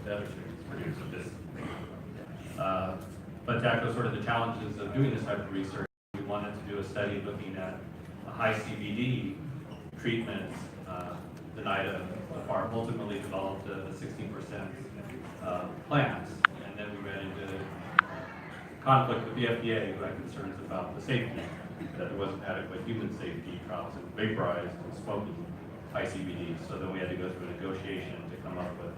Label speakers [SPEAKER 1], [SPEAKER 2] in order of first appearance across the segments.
[SPEAKER 1] the other students produce a business. But to echo sort of the challenges of doing this type of research, we wanted to do a study looking at high CBD treatments. The NIDA farm ultimately developed a 16% plant, and then we ran into conflict with the FDA, who had concerns about the safety, that there wasn't adequate human safety trials in vaporized and smoking high CBD. So then we had to go through a negotiation to come up with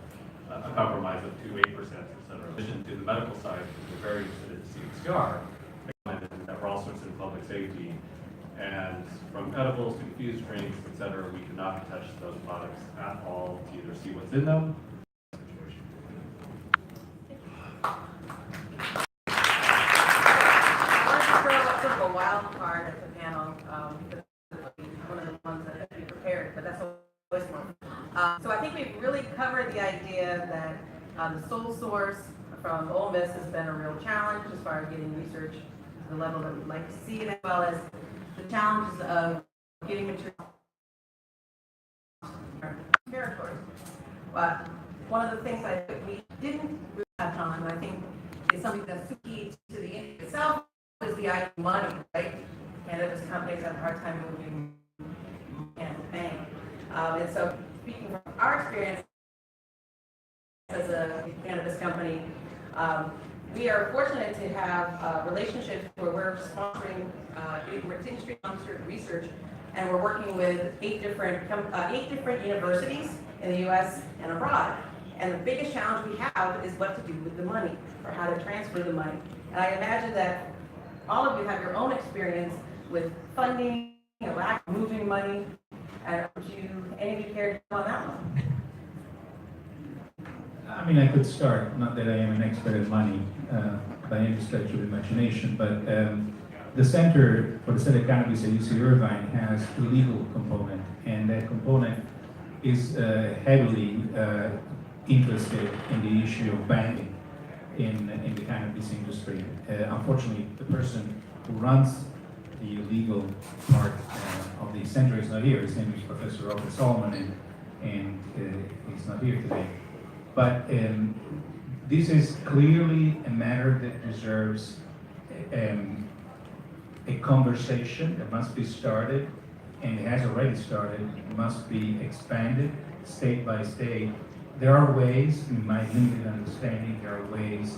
[SPEAKER 1] a compromise of 2 8%, et cetera. In addition to the medical side, we're very interested in CXCR, that we're also interested in public safety. And from edibles to infused drinks, et cetera, we cannot touch those products at all to either see what's in them.
[SPEAKER 2] Wild card at the panel, one of the ones that we prepared, but that's always fun. So I think we've really covered the idea that the sole source from Ole Miss has been a real challenge as far as getting research to the level that we'd like to see it, as well as the challenges of getting material territories. But one of the things I think we didn't really touch on, and I think is something that's key to the industry itself, is the idea of money, right? Cannabis companies have a hard time moving and paying. And so, speaking from our experience as a cannabis company, we are fortunate to have relationships where we're sponsoring, we're industry-sponsored research, and we're working with eight different universities in the U.S. and abroad. And the biggest challenge we have is what to do with the money, or how to transfer the money. And I imagine that all of you have your own experience with funding, lack of moving money, and would any of you care to go on that one?
[SPEAKER 3] I mean, I could start, not that I am an expert in money by any stretch of imagination, but the Center for the Study of Cannabis at UC Irvine has a legal component, and that component is heavily interested in the issue of banking in the cannabis industry. Unfortunately, the person who runs the legal part of the center is not here. His name is Professor Robert Solomon, and he's not here today. But this is clearly a matter that deserves a conversation that must be started, and it has already started. It must be expanded state by state. There are ways, in my limited understanding, there are ways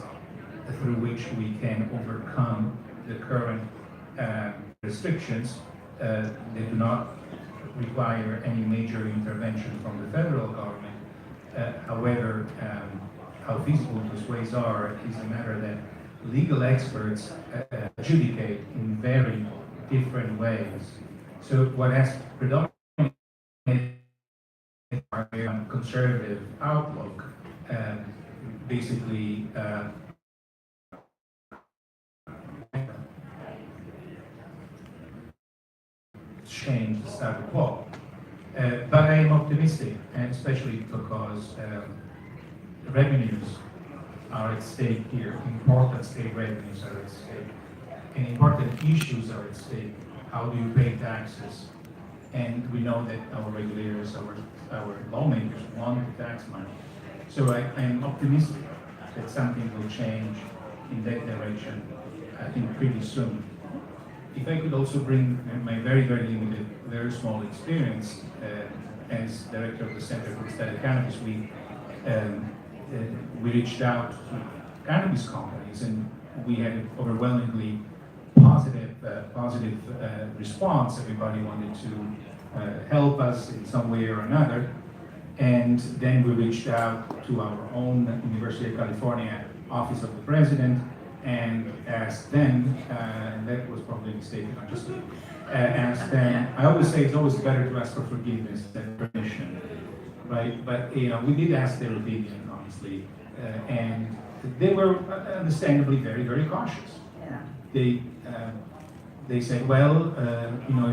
[SPEAKER 3] through which we can overcome the current restrictions that do not require any major intervention from the federal government. However, how feasible those ways are is a matter that legal experts adjudicate in very different ways. So what has predominated our conservative outlook basically change the status quo. But I am optimistic, and especially because revenues are at stake here. Important state revenues are at stake, and important issues are at stake. How do you pay taxes? And we know that our regulators, our lawmakers want tax money. So I am optimistic that something will change in that direction, I think pretty soon. If I could also bring my very, very limited, very small experience as director of the Center for the Study of Cannabis, we reached out to cannabis companies, and we had an overwhelmingly positive response. Everybody wanted to help us in some way or another. And then we reached out to our own University of California Office of the President and asked them, and that was probably a mistake, not just asked them. I always say it's always better to ask for forgiveness than permission, right? But we did ask their opinion, honestly, and they were understandably very, very cautious. Yeah. They said, well,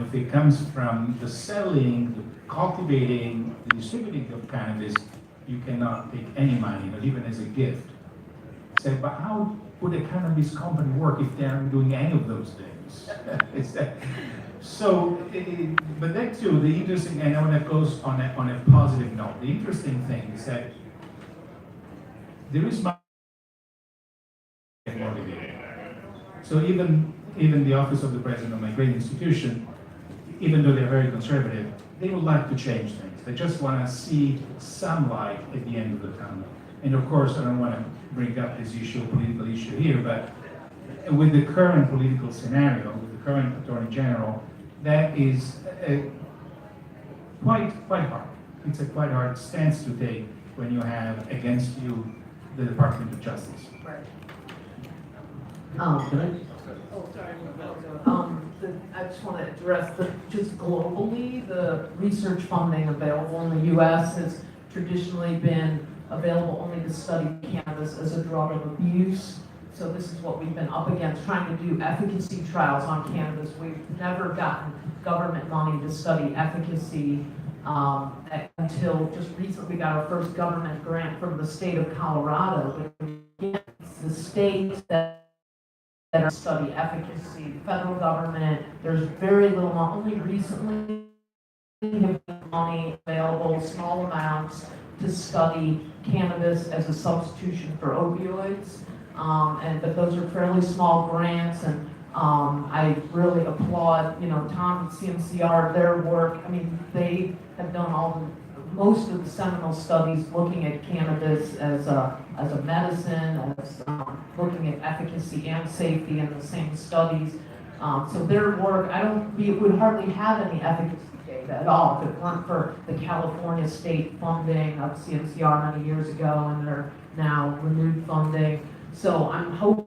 [SPEAKER 3] if it comes from the selling, the cultivating, the distributing of cannabis, you cannot take any money, not even as a gift. I said, but how would a cannabis company work if they aren't doing any of those things? But that too, the interesting, and I want to close on a positive note. The interesting thing is that there is motivated. So even the Office of the President of my great institution, even though they're very conservative, they would like to change things. They just want to see some light at the end of the tunnel. And of course, I don't want to bring up this issue, political issue here, but with the current political scenario, with the current Attorney General, that is quite hard. It's a quite hard stance to take when you have against you the Department of Justice.
[SPEAKER 2] Right.
[SPEAKER 4] Can I just want to address just globally, the research funding available in the U.S. has traditionally been available only to study cannabis as a drug of abuse. So this is what we've been up against, trying to do efficacy trials on cannabis. We've never gotten government money to study efficacy until just recently we got our first government grant from the state of Colorado. It's the state that study efficacy. The federal government, there's very little, only recently money available, small amounts, to study cannabis as a substitution for opioids. But those are fairly small grants, and I really applaud, Tom and CMCR, their work. I mean, they have done most of the seminal studies looking at cannabis as a medicine, as looking at efficacy and safety in the same studies. So their work, we would hardly have any efficacy data at all if it weren't for the California state funding of CMCR many years ago, and their now renewed funding. So I'm hoping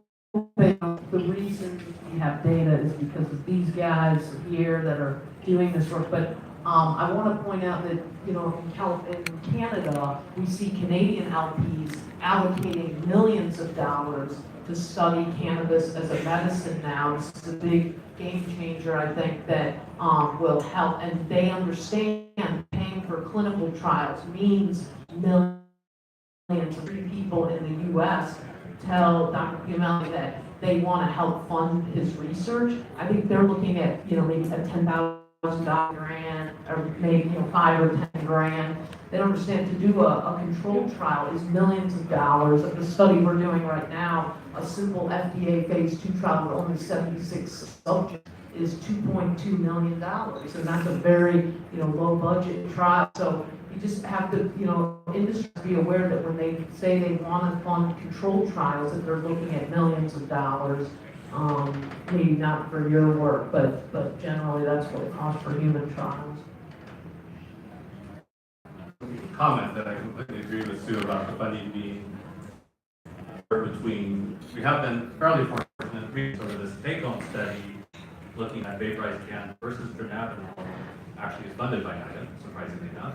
[SPEAKER 4] the reason we have data is because of these guys here that are doing this work. But I want to point out that, in Canada, we see Canadian LPs allocating millions of dollars to study cannabis as a medicine now. This is a big game changer, I think, that will help. And they understand paying for clinical trials means millions of people in the U.S. tell Dr. Piamelli that they want to help fund his research. I think they're looking at, maybe a $10,000 grant, or maybe, 5 or 10 grand. They don't understand to do a controlled trial is millions of dollars. The study we're doing right now, a simple FDA phase 2 trial with only 76 subjects, is $2.2 million. So that's a very, low budget trial. So you just have to, industry be aware that when they say they want to fund controlled trials, that they're looking at millions of dollars. Maybe not for your work, but generally that's what it costs for human trials.
[SPEAKER 1] Comment that I completely agree with Sue about the funding being between. We have been fairly fortunate over this take-home study looking at vaporized cannabis versus dronabinol actually is funded by NIDA, surprisingly enough.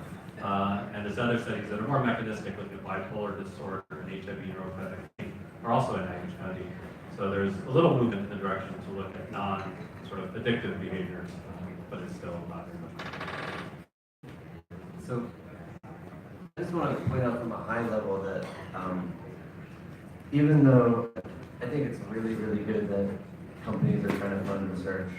[SPEAKER 1] And there's other studies that are more mechanistic, looking at bipolar disorder and HIV neuropathy, are also in NIH funding. So there's a little movement in the direction to look at non-sort of addictive behaviors, but it's still not very much.
[SPEAKER 5] So I just want to point out from a high level that even though I think it's really, really good that companies are trying to fund research,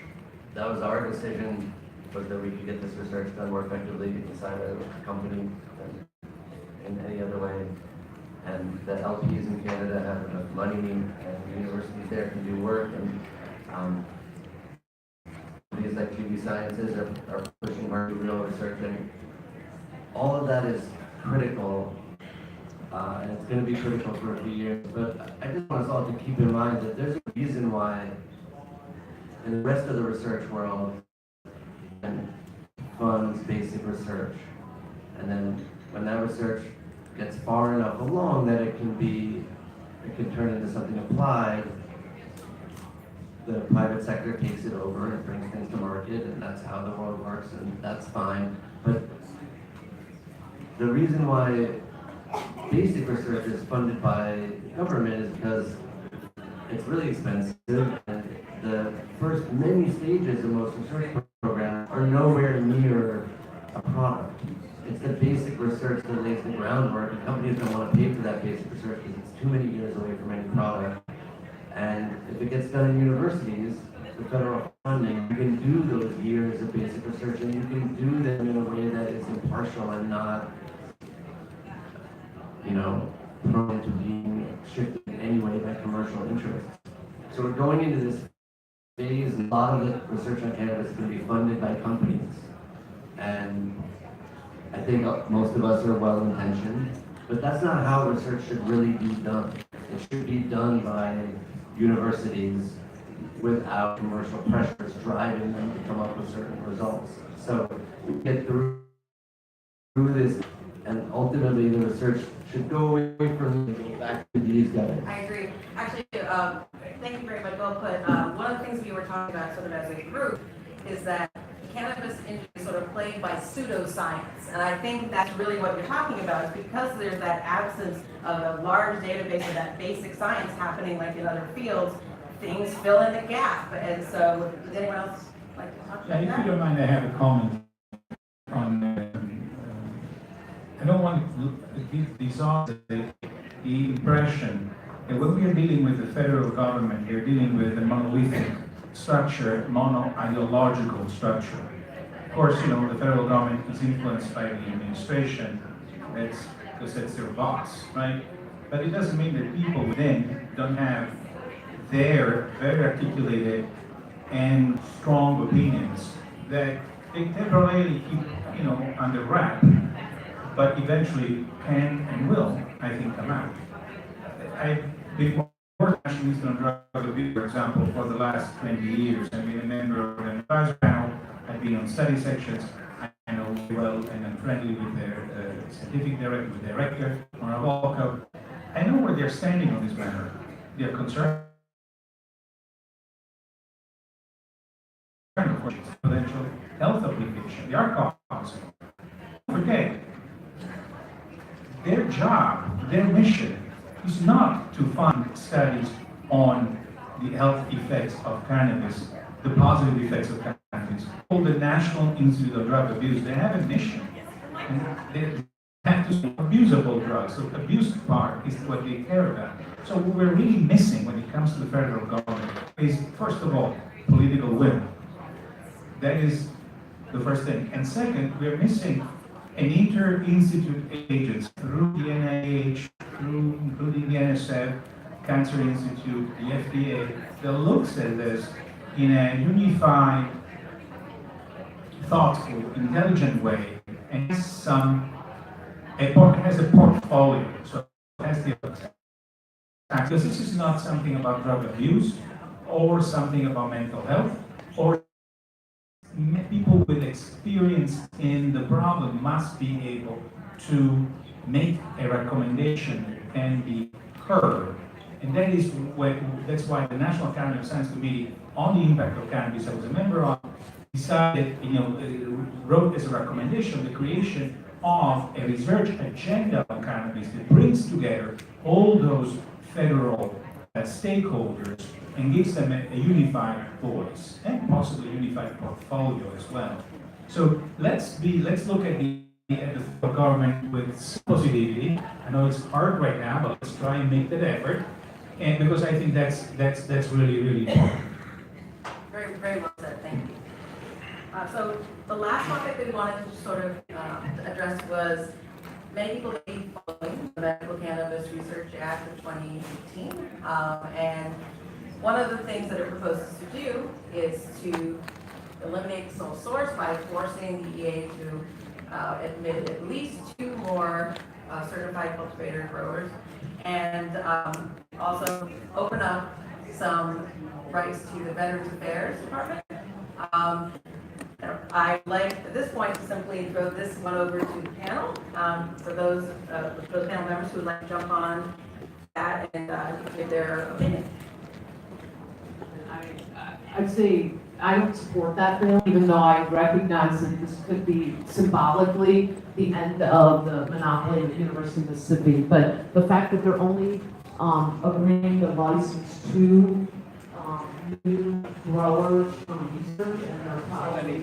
[SPEAKER 5] that was our decision, was that we could get this research done more effectively inside of a company than in any other way. And the LPs in Canada have enough money, and the universities there can do work, and companies like GB Sciences are pushing hard to real research, and all of that is critical, and it's going to be critical for a few years. But I just want us all to keep in mind that there's a reason why in the rest of the research world funds basic research, and then when that research gets far enough along that it can turn into something applied, the private sector takes it over and brings things to market, and that's how the world works, and that's fine. But the reason why basic research is funded by government is because it's really expensive, and the first many stages of most research programs are nowhere near a product. It's the basic research that lays the groundwork, and companies don't want to pay for that basic research because it's too many years away from any product. And if it gets done in universities, the federal funding, you can do those years of basic research, and you can do them in a way that is impartial and not, prone to being shifted in any way by commercial interests. So we're going into this phase, a lot of the research on cannabis can be funded by companies. And I think most of us are well-intentioned, but that's not how research should really be done. It should be done by universities without commercial pressures driving them to come up with certain results. So we get through this, and ultimately the research should go away from and go back to these guys.
[SPEAKER 2] I agree. Actually, thank you very much. Well put. One of the things we were talking about sort of as a group is that cannabis industry is sort of plagued by pseudoscience. And I think that's really what you're talking about, is because there's that absence of a large database of that basic science happening like in other fields, things fill in the gap. And so, does anyone else like to talk about
[SPEAKER 3] If you
[SPEAKER 2] that?
[SPEAKER 3] don't mind, I have a comment on, I don't want to give this off the impression that when we are dealing with the federal government, we are dealing with a monolithic structure, mono-ideological structure. Of course, you know, the federal government is influenced by the administration, that's because that's their boss, right? But it doesn't mean that people within don't have their very articulated and strong opinions that they temporarily keep, you know, under wrap, but eventually can and will, I think, come out. I've been working on drug abuse, for example, for the last 20 years. I've been a member of an advisory panel, I've been on study sections, I know well, and I'm friendly with their scientific director, with director, Honorable. I know where they're standing on this matter. They're concerned for potential health application. They are causing. Forget, their job, their mission is not to fund studies on the health effects of cannabis, the positive effects of cannabis. All the National Institute of Drug Abuse, they have a mission. And they have to see abusable drugs. So the abuse part is what they care about. So what we're really missing when it comes to the federal government is, first of all, political will. That is the first thing. And second, we're missing an inter-institute agency through the NIH, through including the NSF, Cancer Institute, the FDA, that looks at this in a unified, thoughtful, intelligent way, and has a portfolio. So it has the because this is not something about drug abuse or something about mental health or people with experience in the problem must be able to make a recommendation that can be heard. And that's why the National Academy of Science Committee on the impact of cannabis I was a member of decided, wrote as a recommendation the creation of a research agenda on cannabis that brings together all those federal stakeholders and gives them a unified voice and possibly a unified portfolio as well. So let's look at the federal government with positivity. I know it's hard right now, but let's try and make that effort. And because I think that's really, really important.
[SPEAKER 2] Very, very well said. Thank you. So the last topic that we wanted to sort of address was many people may be following the Medical Cannabis Research Act of 2018, and one of the things that it proposes to do is to eliminate sole source by forcing the EA to admit at least 2 more certified cultivator growers, and also open up some rights to the Veterans Affairs Department. I'd like at this point to simply throw this one over to the panel for those panel members who would like to jump on that and give their opinion.
[SPEAKER 4] I'd say I don't support that bill, even though I recognize that this could be symbolically the end of the monopoly of the University of Mississippi. But the fact that they're only agreeing to license 2 new growers for research and they're probably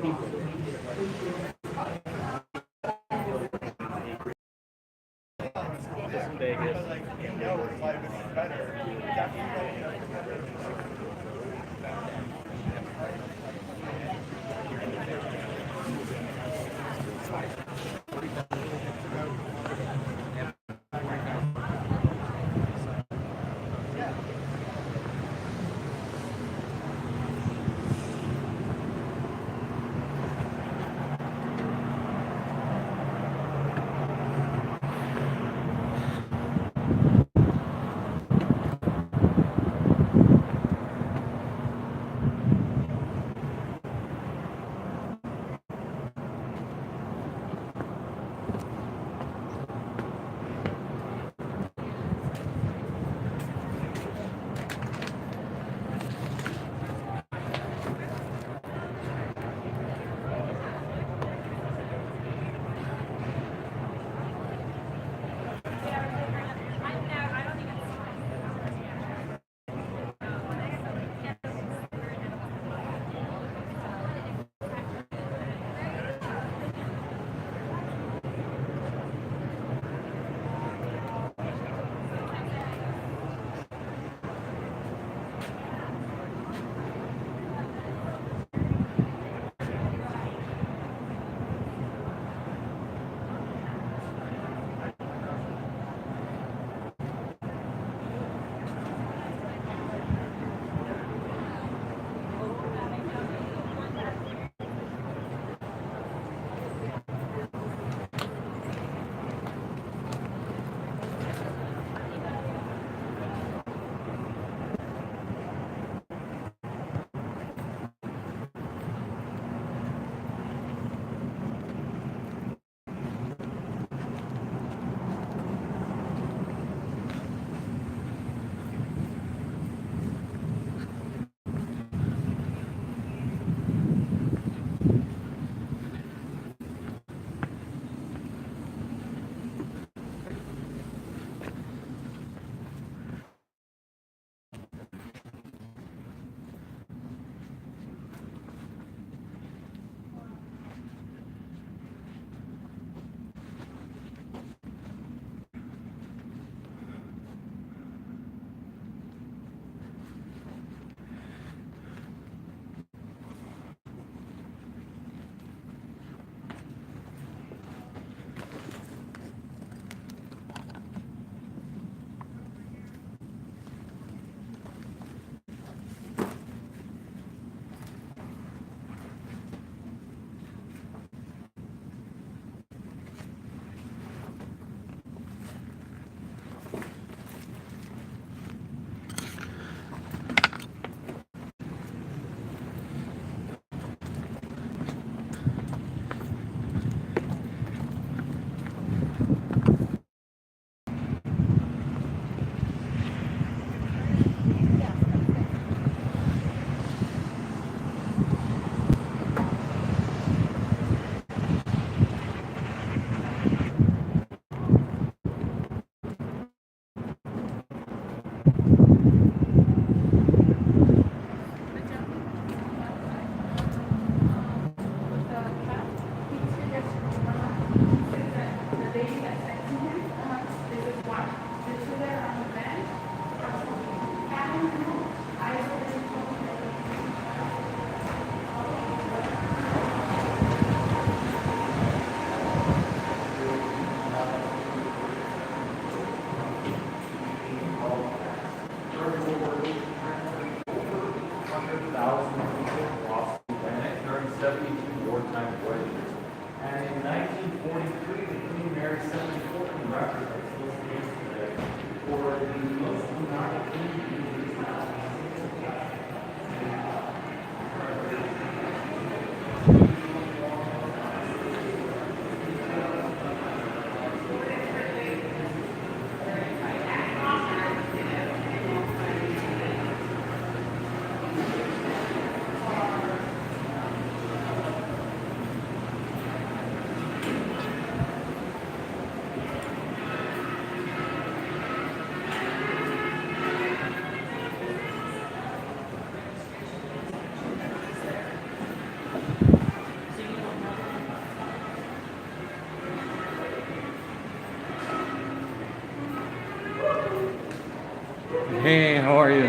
[SPEAKER 6] Hey, how are you?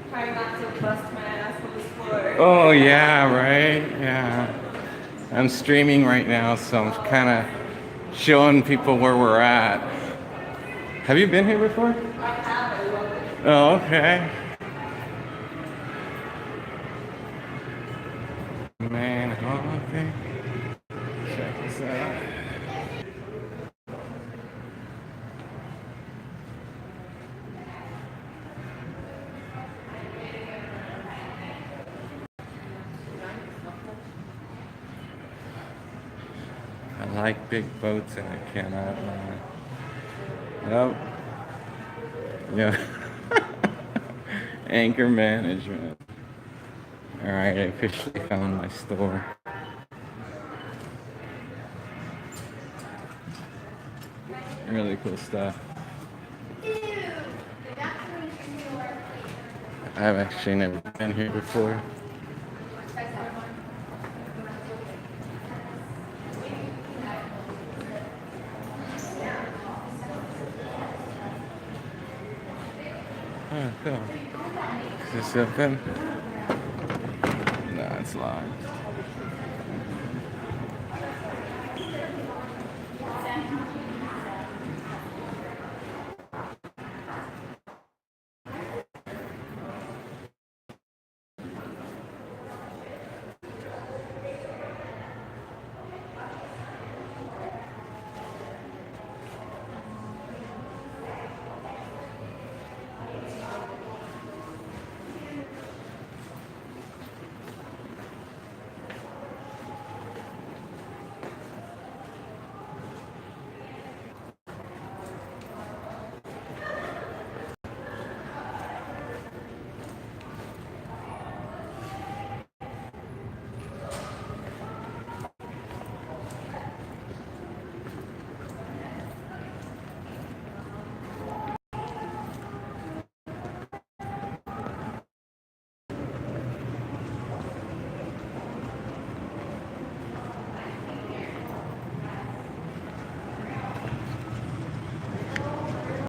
[SPEAKER 7] Trying not to bust my ass on this floor.
[SPEAKER 6] Oh, yeah, right? Yeah. I'm streaming right now, so I'm kind of showing people where we're at. Have you been here before?
[SPEAKER 7] I have, I love it.
[SPEAKER 6] Oh, okay. Man, okay. Check this out. I like big boats and I cannot. Nope. Yeah. Anchor management. Alright, I officially found my store. Really cool stuff. I've actually never been here before. Oh, cool. Is this open? No, it's locked.